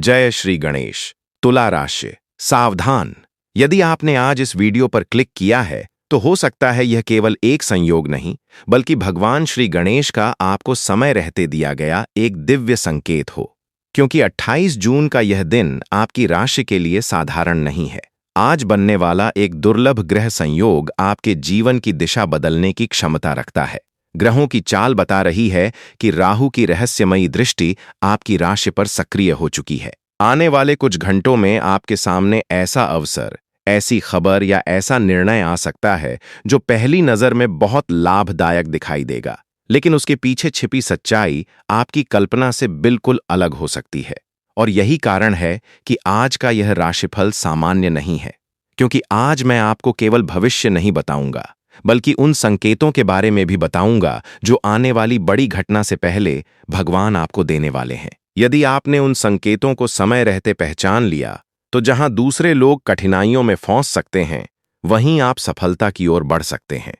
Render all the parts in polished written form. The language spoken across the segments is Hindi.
जय श्री गणेश। तुला राशि। सावधान, यदि आपने आज इस वीडियो पर क्लिक किया है तो हो सकता है यह केवल एक संयोग नहीं बल्कि भगवान श्री गणेश का आपको समय रहते दिया गया एक दिव्य संकेत हो। क्योंकि 28 जून का यह दिन आपकी राशि के लिए साधारण नहीं है। आज बनने वाला एक दुर्लभ ग्रह संयोग आपके जीवन की दिशा बदलने की क्षमता रखता है। ग्रहों की चाल बता रही है कि राहु की रहस्यमयी दृष्टि आपकी राशि पर सक्रिय हो चुकी है। आने वाले कुछ घंटों में आपके सामने ऐसा अवसर, ऐसी खबर या ऐसा निर्णय आ सकता है जो पहली नजर में बहुत लाभदायक दिखाई देगा, लेकिन उसके पीछे छिपी सच्चाई आपकी कल्पना से बिल्कुल अलग हो सकती है। और यही कारण है कि आज का यह राशिफल सामान्य नहीं है, क्योंकि आज मैं आपको केवल भविष्य नहीं बताऊंगा बल्कि उन संकेतों के बारे में भी बताऊंगा जो आने वाली बड़ी घटना से पहले भगवान आपको देने वाले हैं। यदि आपने उन संकेतों को समय रहते पहचान लिया तो जहां दूसरे लोग कठिनाइयों में फंस सकते हैं, वहीं आप सफलता की ओर बढ़ सकते हैं।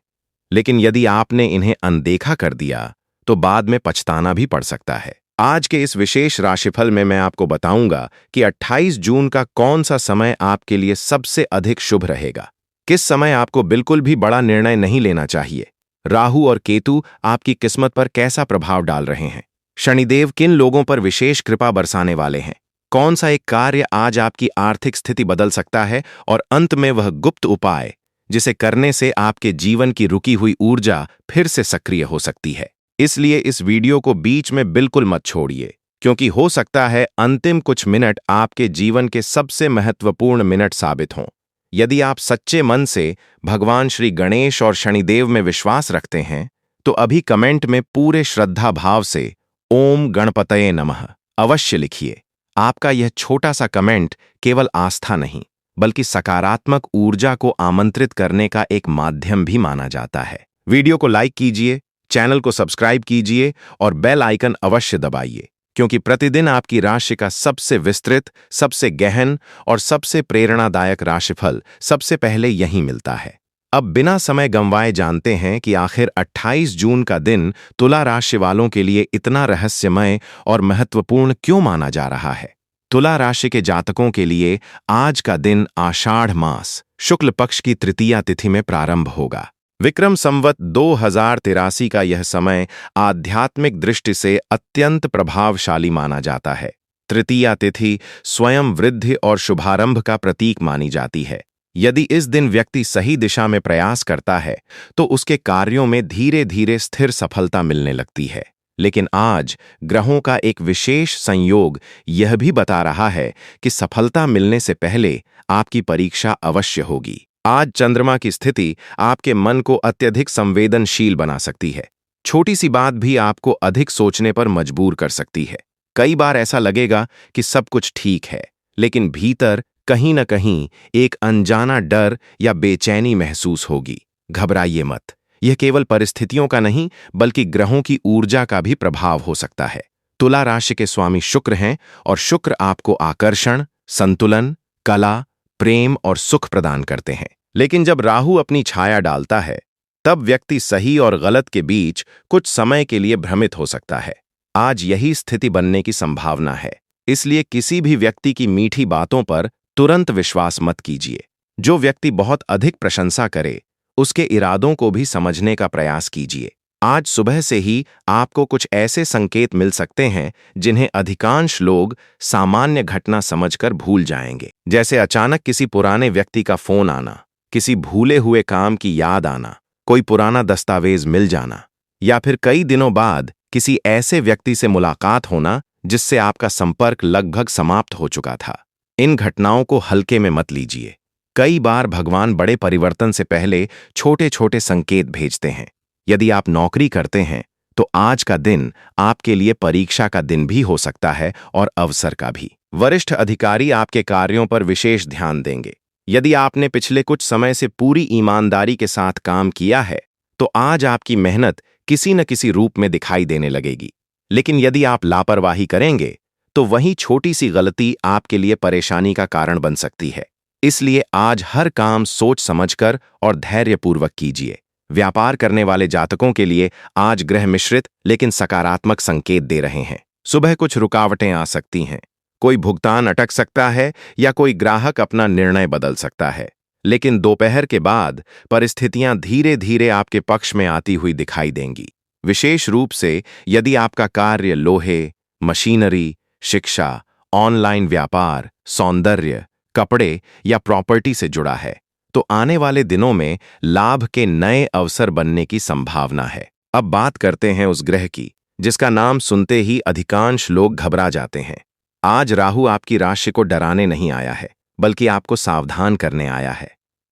लेकिन यदि आपने इन्हें अनदेखा कर दिया तो बाद में पछताना भी पड़ सकता है। आज के इस विशेष राशिफल में मैं आपको बताऊंगा कि 28 जून का कौन सा समय आपके लिए सबसे अधिक शुभ रहेगा, किस समय आपको बिल्कुल भी बड़ा निर्णय नहीं लेना चाहिए, राहु और केतु आपकी किस्मत पर कैसा प्रभाव डाल रहे हैं, शनिदेव किन लोगों पर विशेष कृपा बरसाने वाले हैं, कौन सा एक कार्य आज आपकी आर्थिक स्थिति बदल सकता है, और अंत में वह गुप्त उपाय जिसे करने से आपके जीवन की रुकी हुई ऊर्जा फिर से सक्रिय हो सकती है। इसलिए इस वीडियो को बीच में बिल्कुल मत छोड़िए, क्योंकि हो सकता है अंतिम कुछ मिनट आपके जीवन के सबसे महत्वपूर्ण मिनट साबित हों। यदि आप सच्चे मन से भगवान श्री गणेश और शनिदेव में विश्वास रखते हैं तो अभी कमेंट में पूरे श्रद्धा भाव से ओम गणपतये नमः अवश्य लिखिए। आपका यह छोटा सा कमेंट केवल आस्था नहीं बल्कि सकारात्मक ऊर्जा को आमंत्रित करने का एक माध्यम भी माना जाता है। वीडियो को लाइक कीजिए, चैनल को सब्सक्राइब कीजिए और बेल आइकन अवश्य दबाइए, क्योंकि प्रतिदिन आपकी राशि का सबसे विस्तृत, सबसे गहन और सबसे प्रेरणादायक राशिफल सबसे पहले यहीं मिलता है। अब बिना समय गंवाए जानते हैं कि आखिर 28 जून का दिन तुला राशि वालों के लिए इतना रहस्यमय और महत्वपूर्ण क्यों माना जा रहा है। तुला राशि के जातकों के लिए आज का दिन आषाढ़ मास शुक्ल पक्ष की तृतीया तिथि में प्रारंभ होगा। विक्रम संवत 2083 का यह समय आध्यात्मिक दृष्टि से अत्यंत प्रभावशाली माना जाता है। तृतीया तिथि स्वयं वृद्धि और शुभारंभ का प्रतीक मानी जाती है। यदि इस दिन व्यक्ति सही दिशा में प्रयास करता है तो उसके कार्यों में धीरे धीरे स्थिर सफलता मिलने लगती है। लेकिन आज ग्रहों का एक विशेष संयोग यह भी बता रहा है कि सफलता मिलने से पहले आपकी परीक्षा अवश्य होगी। आज चंद्रमा की स्थिति आपके मन को अत्यधिक संवेदनशील बना सकती है। छोटी सी बात भी आपको अधिक सोचने पर मजबूर कर सकती है। कई बार ऐसा लगेगा कि सब कुछ ठीक है, लेकिन भीतर कहीं न कहीं एक अनजाना डर या बेचैनी महसूस होगी। घबराइए मत, यह केवल परिस्थितियों का नहीं बल्कि ग्रहों की ऊर्जा का भी प्रभाव हो सकता है। तुला राशि के स्वामी शुक्र हैं और शुक्र आपको आकर्षण, संतुलन, कला, प्रेम और सुख प्रदान करते हैं। लेकिन जब राहु अपनी छाया डालता है तब व्यक्ति सही और गलत के बीच कुछ समय के लिए भ्रमित हो सकता है। आज यही स्थिति बनने की संभावना है, इसलिए किसी भी व्यक्ति की मीठी बातों पर तुरंत विश्वास मत कीजिए। जो व्यक्ति बहुत अधिक प्रशंसा करे उसके इरादों को भी समझने का प्रयास कीजिए। आज सुबह से ही आपको कुछ ऐसे संकेत मिल सकते हैं जिन्हें अधिकांश लोग सामान्य घटना समझकर भूल जाएंगे, जैसे अचानक किसी पुराने व्यक्ति का फोन आना, किसी भूले हुए काम की याद आना, कोई पुराना दस्तावेज मिल जाना, या फिर कई दिनों बाद किसी ऐसे व्यक्ति से मुलाकात होना जिससे आपका संपर्क लगभग समाप्त हो चुका था। इन घटनाओं को हल्के में मत लीजिए। कई बार भगवान बड़े परिवर्तन से पहले छोटे छोटे संकेत भेजते हैं। यदि आप नौकरी करते हैं तो आज का दिन आपके लिए परीक्षा का दिन भी हो सकता है और अवसर का भी। वरिष्ठ अधिकारी आपके कार्यों पर विशेष ध्यान देंगे। यदि आपने पिछले कुछ समय से पूरी ईमानदारी के साथ काम किया है तो आज आपकी मेहनत किसी न किसी रूप में दिखाई देने लगेगी। लेकिन यदि आप लापरवाही करेंगे तो वही छोटी सी गलती आपके लिए परेशानी का कारण बन सकती है। इसलिए आज हर काम सोच समझकर और धैर्यपूर्वक कीजिए। व्यापार करने वाले जातकों के लिए आज ग्रह मिश्रित लेकिन सकारात्मक संकेत दे रहे हैं। सुबह कुछ रुकावटें आ सकती हैं, कोई भुगतान अटक सकता है या कोई ग्राहक अपना निर्णय बदल सकता है। लेकिन दोपहर के बाद परिस्थितियां धीरे धीरे आपके पक्ष में आती हुई दिखाई देंगी, विशेष रूप से यदि आपका कार्य लोहे, मशीनरी, शिक्षा, ऑनलाइन व्यापार, सौंदर्य, कपड़े या प्रॉपर्टी से जुड़ा है। तो आने वाले दिनों में लाभ के नए अवसर बनने की संभावना है। अब बात करते हैं उस ग्रह की जिसका नाम सुनते ही अधिकांश लोग घबरा जाते हैं। आज राहु आपकी राशि को डराने नहीं आया है, बल्कि आपको सावधान करने आया है।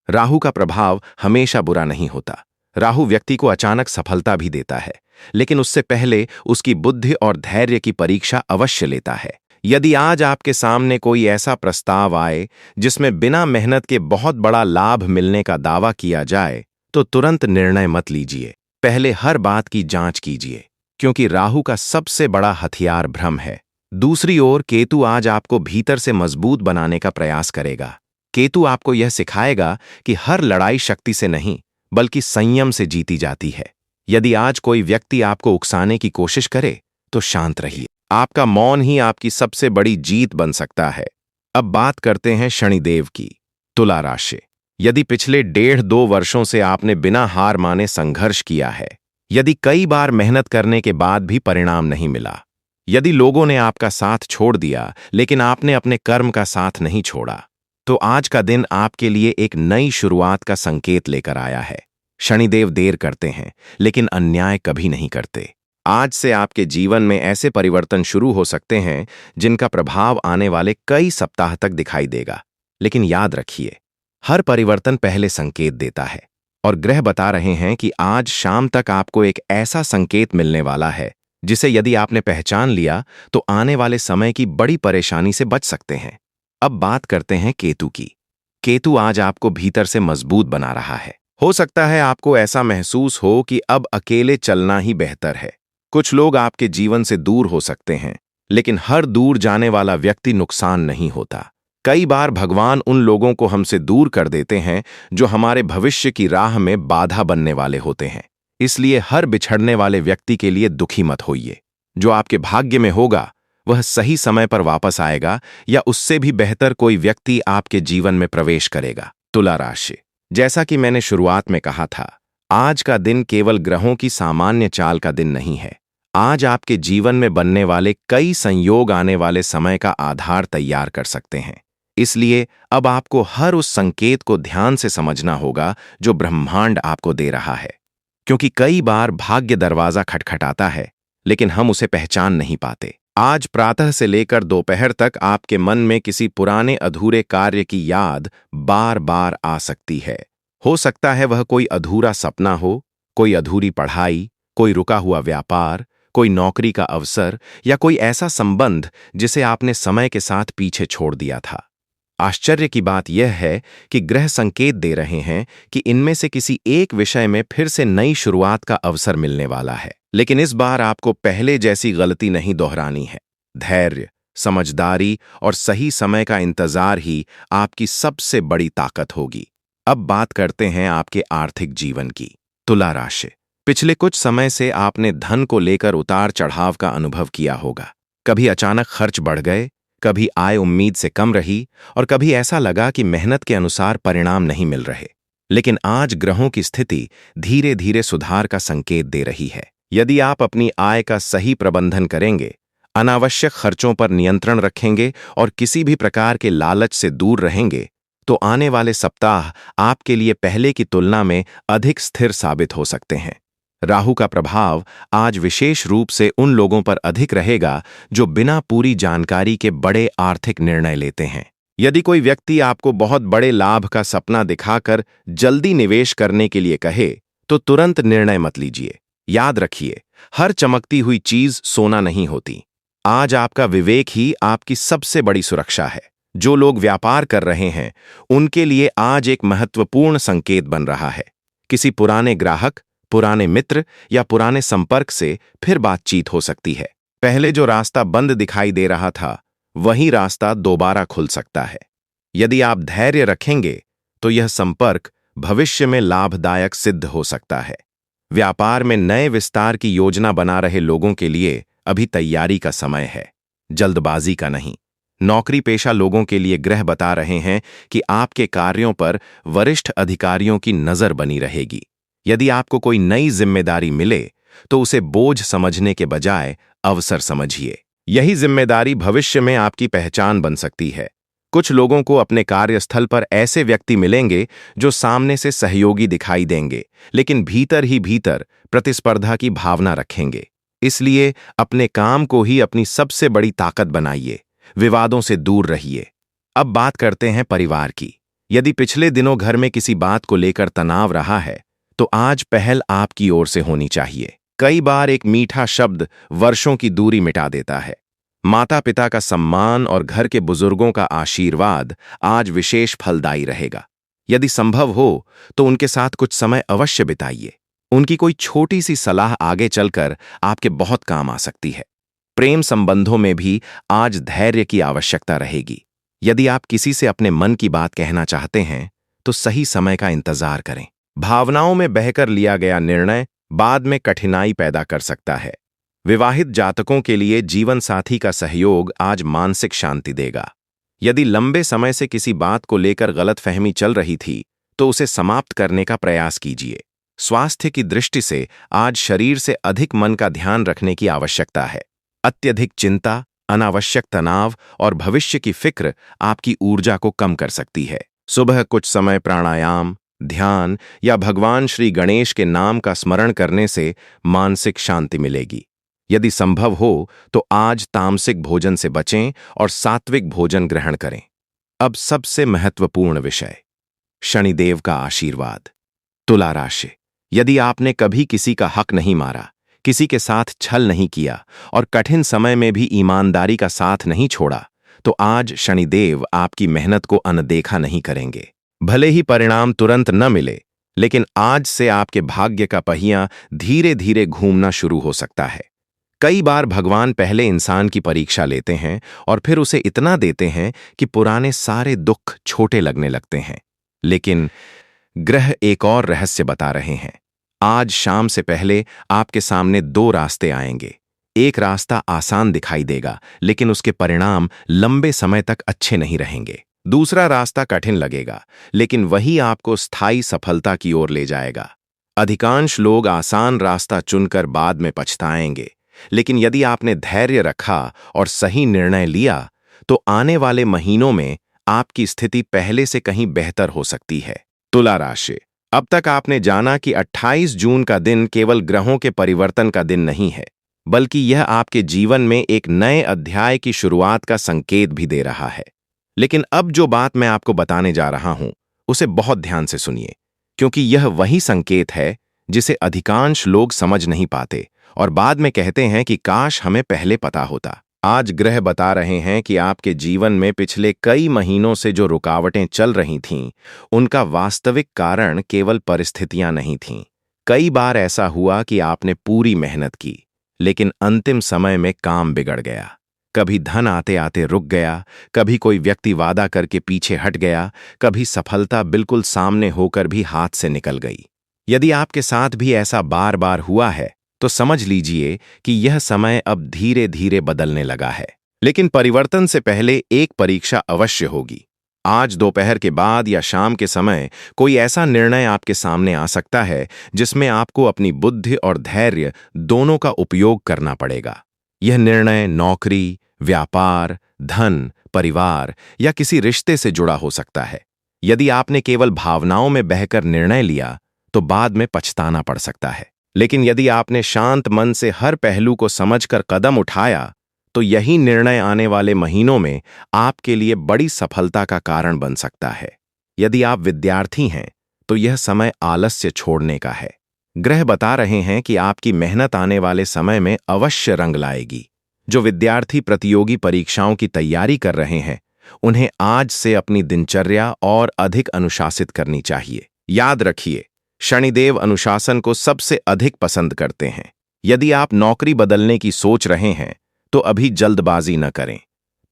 राहु का प्रभाव हमेशा बुरा नहीं होता। राहु व्यक्ति को अचानक सफलता भी देता है, लेकिन उससे पहले उसकी बुद्धि और धैर्य की परीक्षा अवश्य लेता है। यदि आज आपके सामने कोई ऐसा प्रस्ताव आए जिसमें बिना मेहनत के बहुत बड़ा लाभ मिलने का दावा किया जाए, तो तुरंत निर्णय मत लीजिए। पहले हर बात की जांच कीजिए, क्योंकि राहु का सबसे बड़ा हथियार भ्रम है। दूसरी ओर केतु आज आपको भीतर से मजबूत बनाने का प्रयास करेगा। केतु आपको यह सिखाएगा कि हर लड़ाई शक्ति से नहीं, बल्कि संयम से जीती जाती है। यदि आज कोई व्यक्ति आपको उकसाने की कोशिश करे, तो शांत रहिए। आपका मौन ही आपकी सबसे बड़ी जीत बन सकता है। अब बात करते हैं शनिदेव की। तुला राशि। यदि पिछले 1.5-2 वर्षों से आपने बिना हार माने संघर्ष किया है, यदि कई बार मेहनत करने के बाद भी परिणाम नहीं मिला, यदि लोगों ने आपका साथ छोड़ दिया लेकिन आपने अपने कर्म का साथ नहीं छोड़ा, तो आज का दिन आपके लिए एक नई शुरुआत का संकेत लेकर आया है। शनिदेव देर करते हैं, लेकिन अन्याय कभी नहीं करते। आज से आपके जीवन में ऐसे परिवर्तन शुरू हो सकते हैं जिनका प्रभाव आने वाले कई सप्ताह तक दिखाई देगा। लेकिन याद रखिए, हर परिवर्तन पहले संकेत देता है, और ग्रह बता रहे हैं कि आज शाम तक आपको एक ऐसा संकेत मिलने वाला है जिसे यदि आपने पहचान लिया तो आने वाले समय की बड़ी परेशानी से बच सकते हैं। अब बात करते हैं केतु की। केतु आज आपको भीतर से मजबूत बना रहा है। हो सकता है आपको ऐसा महसूस हो कि अब अकेले चलना ही बेहतर है। कुछ लोग आपके जीवन से दूर हो सकते हैं, लेकिन हर दूर जाने वाला व्यक्ति नुकसान नहीं होता। कई बार भगवान उन लोगों को हमसे दूर कर देते हैं जो हमारे भविष्य की राह में बाधा बनने वाले होते हैं। इसलिए हर बिछड़ने वाले व्यक्ति के लिए दुखी मत होइए। जो आपके भाग्य में होगा वह सही समय पर वापस आएगा, या उससे भी बेहतर कोई व्यक्ति आपके जीवन में प्रवेश करेगा। तुला राशि। जैसा कि मैंने शुरुआत में कहा था, आज का दिन केवल ग्रहों की सामान्य चाल का दिन नहीं है। आज आपके जीवन में बनने वाले कई संयोग आने वाले समय का आधार तैयार कर सकते हैं। इसलिए अब आपको हर उस संकेत को ध्यान से समझना होगा जो ब्रह्मांड आपको दे रहा है, क्योंकि कई बार भाग्य दरवाजा खटखटाता है, लेकिन हम उसे पहचान नहीं पाते। आज प्रातः से लेकर दोपहर तक आपके मन में किसी पुराने अधूरे कार्य की याद बार बार आ सकती है। हो सकता है वह कोई अधूरा सपना हो, कोई अधूरी पढ़ाई, कोई रुका हुआ व्यापार, कोई नौकरी का अवसर, या कोई ऐसा संबंध जिसे आपने समय के साथ पीछे छोड़ दिया था। आश्चर्य की बात यह है कि ग्रह संकेत दे रहे हैं कि इनमें से किसी एक विषय में फिर से नई शुरुआत का अवसर मिलने वाला है। लेकिन इस बार आपको पहले जैसी गलती नहीं दोहरानी है। धैर्य, समझदारी और सही समय का इंतजार ही आपकी सबसे बड़ी ताकत होगी। अब बात करते हैं आपके आर्थिक जीवन की। तुला राशि। पिछले कुछ समय से आपने धन को लेकर उतार चढ़ाव का अनुभव किया होगा। कभी अचानक खर्च बढ़ गए, कभी आय उम्मीद से कम रही, और कभी ऐसा लगा कि मेहनत के अनुसार परिणाम नहीं मिल रहे। लेकिन आज ग्रहों की स्थिति धीरे धीरे सुधार का संकेत दे रही है। यदि आप अपनी आय का सही प्रबंधन करेंगे, अनावश्यक खर्चों पर नियंत्रण रखेंगे और किसी भी प्रकार के लालच से दूर रहेंगे, तो आने वाले सप्ताह आपके लिए पहले की तुलना में अधिक स्थिर साबित हो सकते हैं। राहु का प्रभाव आज विशेष रूप से उन लोगों पर अधिक रहेगा जो बिना पूरी जानकारी के बड़े आर्थिक निर्णय लेते हैं। यदि कोई व्यक्ति आपको बहुत बड़े लाभ का सपना दिखाकर जल्दी निवेश करने के लिए कहे, तो तुरंत निर्णय मत लीजिए। याद रखिए, हर चमकती हुई चीज सोना नहीं होती। आज आपका विवेक ही आपकी सबसे बड़ी सुरक्षा है। जो लोग व्यापार कर रहे हैं, उनके लिए आज एक महत्वपूर्ण संकेत बन रहा है। किसी पुराने ग्राहक, पुराने मित्र या पुराने संपर्क से फिर बातचीत हो सकती है। पहले जो रास्ता बंद दिखाई दे रहा था, वही रास्ता दोबारा खुल सकता है। यदि आप धैर्य रखेंगे, तो यह संपर्क भविष्य में लाभदायक सिद्ध हो सकता है। व्यापार में नए विस्तार की योजना बना रहे लोगों के लिए अभी तैयारी का समय है, जल्दबाजी का नहीं। नौकरी पेशा लोगों के लिए ग्रह बता रहे हैं कि आपके कार्यों पर वरिष्ठ अधिकारियों की नजर बनी रहेगी। यदि आपको कोई नई जिम्मेदारी मिले तो उसे बोझ समझने के बजाय अवसर समझिए। यही जिम्मेदारी भविष्य में आपकी पहचान बन सकती है। कुछ लोगों को अपने कार्यस्थल पर ऐसे व्यक्ति मिलेंगे जो सामने से सहयोगी दिखाई देंगे, लेकिन भीतर ही भीतर प्रतिस्पर्धा की भावना रखेंगे। इसलिए अपने काम को ही अपनी सबसे बड़ी ताकत बनाइए, विवादों से दूर रहिए। अब बात करते हैं परिवार की। यदि पिछले दिनों घर में किसी बात को लेकर तनाव रहा है, तो आज पहल आपकी ओर से होनी चाहिए। कई बार एक मीठा शब्द वर्षों की दूरी मिटा देता है। माता पिता का सम्मान और घर के बुजुर्गों का आशीर्वाद आज विशेष फलदायी रहेगा। यदि संभव हो तो उनके साथ कुछ समय अवश्य बिताइए। उनकी कोई छोटी सी सलाह आगे चलकर आपके बहुत काम आ सकती है। प्रेम संबंधों में भी आज धैर्य की आवश्यकता रहेगी। यदि आप किसी से अपने मन की बात कहना चाहते हैं तो सही समय का इंतजार करें। भावनाओं में बहकर लिया गया निर्णय बाद में कठिनाई पैदा कर सकता है। विवाहित जातकों के लिए जीवन साथी का सहयोग आज मानसिक शांति देगा। यदि लंबे समय से किसी बात को लेकर गलतफहमी चल रही थी तो उसे समाप्त करने का प्रयास कीजिए। स्वास्थ्य की दृष्टि से आज शरीर से अधिक मन का ध्यान रखने की आवश्यकता है। अत्यधिक चिंता, अनावश्यक तनाव और भविष्य की फिक्र आपकी ऊर्जा को कम कर सकती है। सुबह कुछ समय प्राणायाम, ध्यान या भगवान श्री गणेश के नाम का स्मरण करने से मानसिक शांति मिलेगी। यदि संभव हो तो आज तामसिक भोजन से बचें और सात्विक भोजन ग्रहण करें। अब सबसे महत्वपूर्ण विषय, शनिदेव का आशीर्वाद। तुला राशि, यदि आपने कभी किसी का हक नहीं मारा, किसी के साथ छल नहीं किया और कठिन समय में भी ईमानदारी का साथ नहीं छोड़ा, तो आज शनिदेव आपकी मेहनत को अनदेखा नहीं करेंगे। भले ही परिणाम तुरंत न मिले, लेकिन आज से आपके भाग्य का पहिया धीरे धीरे घूमना शुरू हो सकता है। कई बार भगवान पहले इंसान की परीक्षा लेते हैं और फिर उसे इतना देते हैं कि पुराने सारे दुख छोटे लगने लगते हैं। लेकिन ग्रह एक और रहस्य बता रहे हैं। आज शाम से पहले आपके सामने दो रास्ते आएंगे। एक रास्ता आसान दिखाई देगा, लेकिन उसके परिणाम लंबे समय तक अच्छे नहीं रहेंगे। दूसरा रास्ता कठिन लगेगा, लेकिन वही आपको स्थायी सफलता की ओर ले जाएगा। अधिकांश लोग आसान रास्ता चुनकर बाद में पछताएंगे, लेकिन यदि आपने धैर्य रखा और सही निर्णय लिया, तो आने वाले महीनों में आपकी स्थिति पहले से कहीं बेहतर हो सकती है। तुला राशि, अब तक आपने जाना कि 28 जून का दिन केवल ग्रहों के परिवर्तन का दिन नहीं है, बल्कि यह आपके जीवन में एक नए अध्याय की शुरुआत का संकेत भी दे रहा है। लेकिन अब जो बात मैं आपको बताने जा रहा हूं, उसे बहुत ध्यान से सुनिए, क्योंकि यह वही संकेत है जिसे अधिकांश लोग समझ नहीं पाते और बाद में कहते हैं कि काश हमें पहले पता होता। आज ग्रह बता रहे हैं कि आपके जीवन में पिछले कई महीनों से जो रुकावटें चल रही थीं, उनका वास्तविक कारण केवल परिस्थितियां नहीं थीं। कई बार ऐसा हुआ कि आपने पूरी मेहनत की, लेकिन अंतिम समय में काम बिगड़ गया। कभी धन आते आते रुक गया, कभी कोई व्यक्ति वादा करके पीछे हट गया, कभी सफलता बिल्कुल सामने होकर भी हाथ से निकल गई। यदि आपके साथ भी ऐसा बार बार हुआ है, तो समझ लीजिए कि यह समय अब धीरे धीरे बदलने लगा है। लेकिन परिवर्तन से पहले एक परीक्षा अवश्य होगी। आज दोपहर के बाद या शाम के समय कोई ऐसा निर्णय आपके सामने आ सकता है जिसमें आपको अपनी बुद्धि और धैर्य दोनों का उपयोग करना पड़ेगा। यह निर्णय नौकरी, व्यापार, धन, परिवार या किसी रिश्ते से जुड़ा हो सकता है। यदि आपने केवल भावनाओं में बहकर निर्णय लिया, तो बाद में पछताना पड़ सकता है। लेकिन यदि आपने शांत मन से हर पहलू को समझकर कदम उठाया, तो यही निर्णय आने वाले महीनों में आपके लिए बड़ी सफलता का कारण बन सकता है। यदि आप विद्यार्थी हैं, तो यह समय आलस्य छोड़ने का है। ग्रह बता रहे हैं कि आपकी मेहनत आने वाले समय में अवश्य रंग लाएगी। जो विद्यार्थी प्रतियोगी परीक्षाओं की तैयारी कर रहे हैं, उन्हें आज से अपनी दिनचर्या और अधिक अनुशासित करनी चाहिए। याद रखिए, शनिदेव अनुशासन को सबसे अधिक पसंद करते हैं। यदि आप नौकरी बदलने की सोच रहे हैं, तो अभी जल्दबाजी न करें।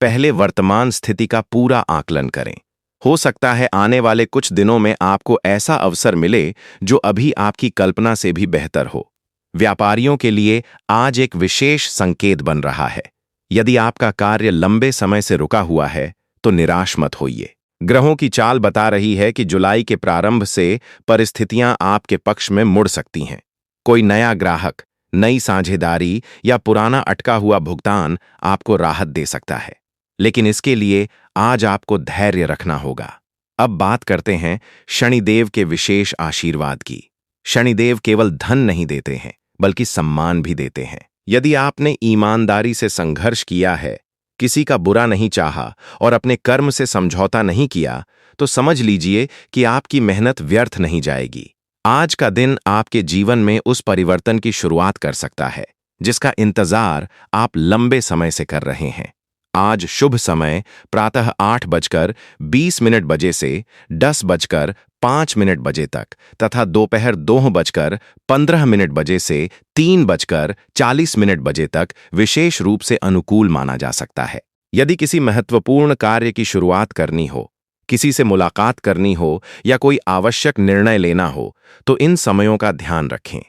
पहले वर्तमान स्थिति का पूरा आकलन करें। हो सकता है आने वाले कुछ दिनों में आपको ऐसा अवसर मिले जो अभी आपकी कल्पना से भी बेहतर हो। व्यापारियों के लिए आज एक विशेष संकेत बन रहा है। यदि आपका कार्य लंबे समय से रुका हुआ है तो निराश मत होइए। ग्रहों की चाल बता रही है कि जुलाई के प्रारंभ से परिस्थितियां आपके पक्ष में मुड़ सकती हैं। कोई नया ग्राहक, नई साझेदारी या पुराना अटका हुआ भुगतान आपको राहत दे सकता है, लेकिन इसके लिए आज आपको धैर्य रखना होगा। अब बात करते हैं शनिदेव के विशेष आशीर्वाद की। शनिदेव केवल धन नहीं देते हैं, बल्कि सम्मान भी देते हैं। यदि आपने ईमानदारी से संघर्ष किया है, किसी का बुरा नहीं चाहा और अपने कर्म से समझौता नहीं किया, तो समझ लीजिए कि आपकी मेहनत व्यर्थ नहीं जाएगी। आज का दिन आपके जीवन में उस परिवर्तन की शुरुआत कर सकता है जिसका इंतजार आप लंबे समय से कर रहे हैं। आज शुभ समय प्रातः 8:20 से 10:05 तक तथा दोपहर 2:15 से 3:40 तक विशेष रूप से अनुकूल माना जा सकता है। यदि किसी महत्वपूर्ण कार्य की शुरुआत करनी हो, किसी से मुलाकात करनी हो या कोई आवश्यक निर्णय लेना हो, तो इन समयों का ध्यान रखें।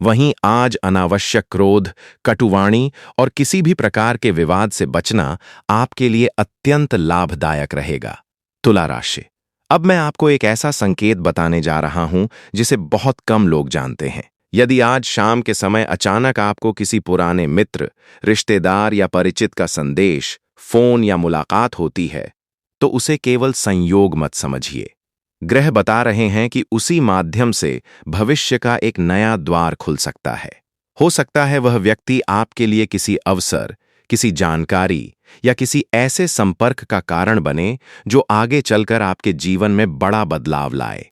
वहीं आज अनावश्यक क्रोध, कटुवाणी और किसी भी प्रकार के विवाद से बचना आपके लिए अत्यंत लाभदायक रहेगा। तुला राशि। अब मैं आपको एक ऐसा संकेत बताने जा रहा हूं जिसे बहुत कम लोग जानते हैं। यदि आज शाम के समय अचानक आपको किसी पुराने मित्र, रिश्तेदार या परिचित का संदेश, फोन या मुलाकात होती है, तो उसे केवल संयोग मत समझिए। ग्रह बता रहे हैं कि उसी माध्यम से भविष्य का एक नया द्वार खुल सकता है। हो सकता है वह व्यक्ति आपके लिए किसी अवसर, किसी जानकारी या किसी ऐसे संपर्क का कारण बने जो आगे चलकर आपके जीवन में बड़ा बदलाव लाए।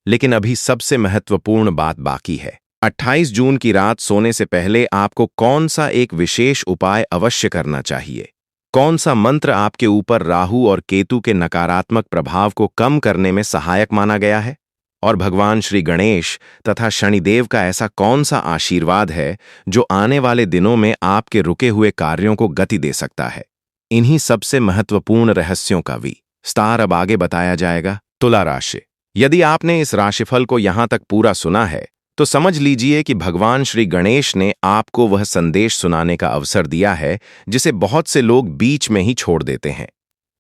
लेकिन अभी सबसे महत्वपूर्ण बात बाकी है। 28 जून की रात सोने से पहले आपको कौन सा एक विशेष उपाय अवश्य करना चाहिए? कौन सा मंत्र आपके ऊपर राहु और केतु के नकारात्मक प्रभाव को कम करने में सहायक माना गया है? और भगवान श्री गणेश तथा शनिदेव का ऐसा कौन सा आशीर्वाद है जो आने वाले दिनों में आपके रुके हुए कार्यों को गति दे सकता है? इन्हीं सबसे महत्वपूर्ण रहस्यों का विस्तार अब आगे बताया जाएगा। तुला राशि। यदि आपने इस राशिफल को यहां तक पूरा सुना है, तो समझ लीजिए कि भगवान श्री गणेश ने आपको वह संदेश सुनाने का अवसर दिया है जिसे बहुत से लोग बीच में ही छोड़ देते हैं।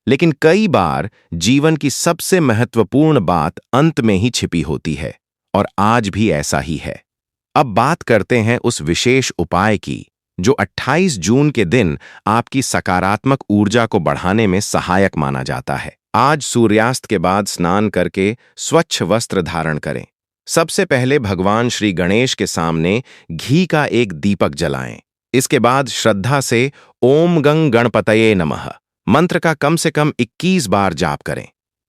लेकिन कई बार जीवन की सबसे महत्वपूर्ण बात अंत में ही छिपी होती है, और आज भी ऐसा ही है। अब बात करते हैं उस विशेष उपाय की जो 28 जून के दिन आपकी सकारात्मक ऊर्जा को बढ़ाने में सहायक माना जाता है। आज सूर्यास्त के बाद स्नान करके स्वच्छ वस्त्र धारण करें। सबसे पहले भगवान श्री गणेश के सामने घी का एक दीपक जलाएं। इसके बाद श्रद्धा से ओम गं गणपतये नमः मंत्र का कम से कम 21 बार जाप करें।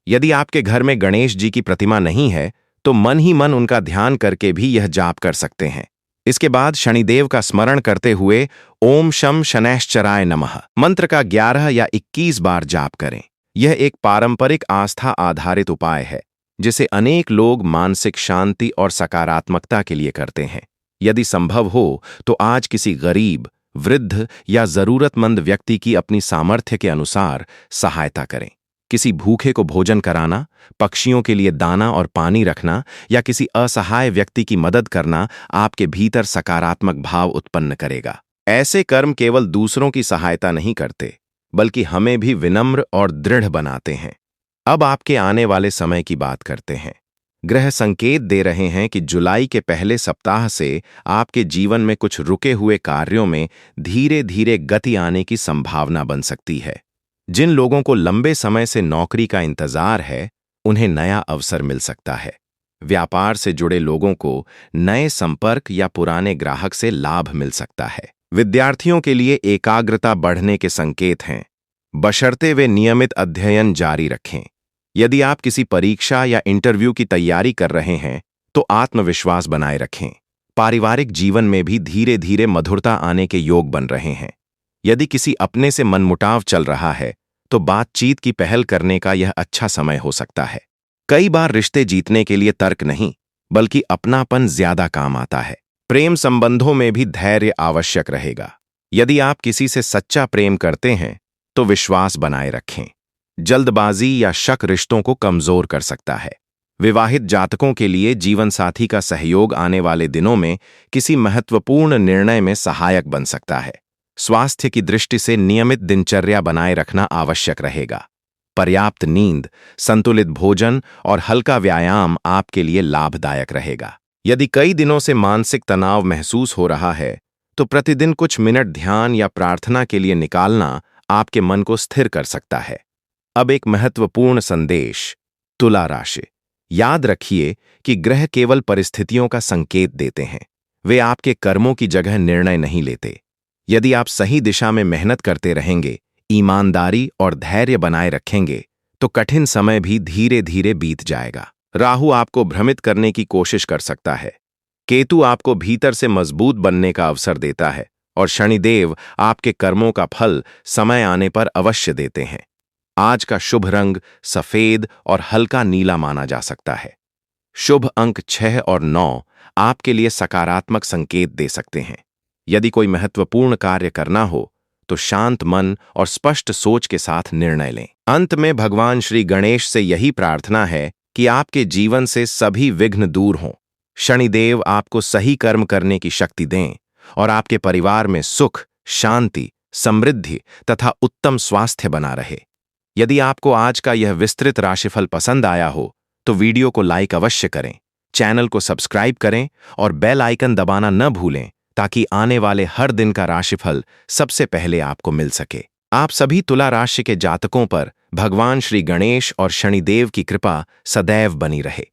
यदि आपके घर में गणेश जी की प्रतिमा नहीं है, तो मन ही मन उनका ध्यान करके भी यह जाप कर सकते हैं। इसके बाद शनिदेव का स्मरण करते हुए ओम शम शनैश्चराय नमः मंत्र का 11 या 21 बार जाप करें। यह एक पारंपरिक आस्था आधारित उपाय है जिसे अनेक लोग मानसिक शांति और सकारात्मकता के लिए करते हैं। यदि संभव हो तो आज किसी गरीब, वृद्ध या जरूरतमंद व्यक्ति की अपनी सामर्थ्य के अनुसार सहायता करें। किसी भूखे को भोजन कराना, पक्षियों के लिए दाना और पानी रखना या किसी असहाय व्यक्ति की मदद करना आपके भीतर सकारात्मक भाव उत्पन्न करेगा। ऐसे कर्म केवल दूसरों की सहायता नहीं करते, बल्कि हमें भी विनम्र और दृढ़ बनाते हैं। अब आपके आने वाले समय की बात करते हैं। ग्रह संकेत दे रहे हैं कि जुलाई के पहले सप्ताह से आपके जीवन में कुछ रुके हुए कार्यों में धीरे धीरे गति आने की संभावना बन सकती है। जिन लोगों को लंबे समय से नौकरी का इंतजार है, उन्हें नया अवसर मिल सकता है। व्यापार से जुड़े लोगों को नए संपर्क या पुराने ग्राहक से लाभ मिल सकता है। विद्यार्थियों के लिए एकाग्रता बढ़ने के संकेत हैं, बशर्ते वे नियमित अध्ययन जारी रखें। यदि आप किसी परीक्षा या इंटरव्यू की तैयारी कर रहे हैं, तो आत्मविश्वास बनाए रखें। पारिवारिक जीवन में भी धीरे धीरे मधुरता आने के योग बन रहे हैं। यदि किसी अपने से मनमुटाव चल रहा है, तो बातचीत की पहल करने का यह अच्छा समय हो सकता है। कई बार रिश्ते जीतने के लिए तर्क नहीं, बल्कि अपनापन ज्यादा काम आता है। प्रेम संबंधों में भी धैर्य आवश्यक रहेगा। यदि आप किसी से सच्चा प्रेम करते हैं, तो विश्वास बनाए रखें। जल्दबाजी या शक रिश्तों को कमजोर कर सकता है। विवाहित जातकों के लिए जीवनसाथी का सहयोग आने वाले दिनों में किसी महत्वपूर्ण निर्णय में सहायक बन सकता है। स्वास्थ्य की दृष्टि से नियमित दिनचर्या बनाए रखना आवश्यक रहेगा। पर्याप्त नींद, संतुलित भोजन और हल्का व्यायाम आपके लिए लाभदायक रहेगा। यदि कई दिनों से मानसिक तनाव महसूस हो रहा है, तो प्रतिदिन कुछ मिनट ध्यान या प्रार्थना के लिए निकालना आपके मन को स्थिर कर सकता है। अब एक महत्वपूर्ण संदेश। तुला राशि, याद रखिए कि ग्रह केवल परिस्थितियों का संकेत देते हैं, वे आपके कर्मों की जगह निर्णय नहीं लेते। यदि आप सही दिशा में मेहनत करते रहेंगे, ईमानदारी और धैर्य बनाए रखेंगे, तो कठिन समय भी धीरे धीरे बीत जाएगा। राहु आपको भ्रमित करने की कोशिश कर सकता है, केतु आपको भीतर से मजबूत बनने का अवसर देता है और शनिदेव आपके कर्मों का फल समय आने पर अवश्य देते हैं। आज का शुभ रंग सफेद और हल्का नीला माना जा सकता है। शुभ अंक 6 और 9 आपके लिए सकारात्मक संकेत दे सकते हैं। यदि कोई महत्वपूर्ण कार्य करना हो, तो शांत मन और स्पष्ट सोच के साथ निर्णय लें। अंत में भगवान श्री गणेश से यही प्रार्थना है कि आपके जीवन से सभी विघ्न दूर हों, शनिदेव आपको सही कर्म करने की शक्ति दें और आपके परिवार में सुख, शांति, समृद्धि तथा उत्तम स्वास्थ्य बना रहे। यदि आपको आज का यह विस्तृत राशिफल पसंद आया हो, तो वीडियो को लाइक अवश्य करें, चैनल को सब्सक्राइब करें और बेल आइकन दबाना न भूलें, ताकि आने वाले हर दिन का राशिफल सबसे पहले आपको मिल सके। आप सभी तुला राशि के जातकों पर भगवान श्री गणेश और शनिदेव की कृपा सदैव बनी रहे।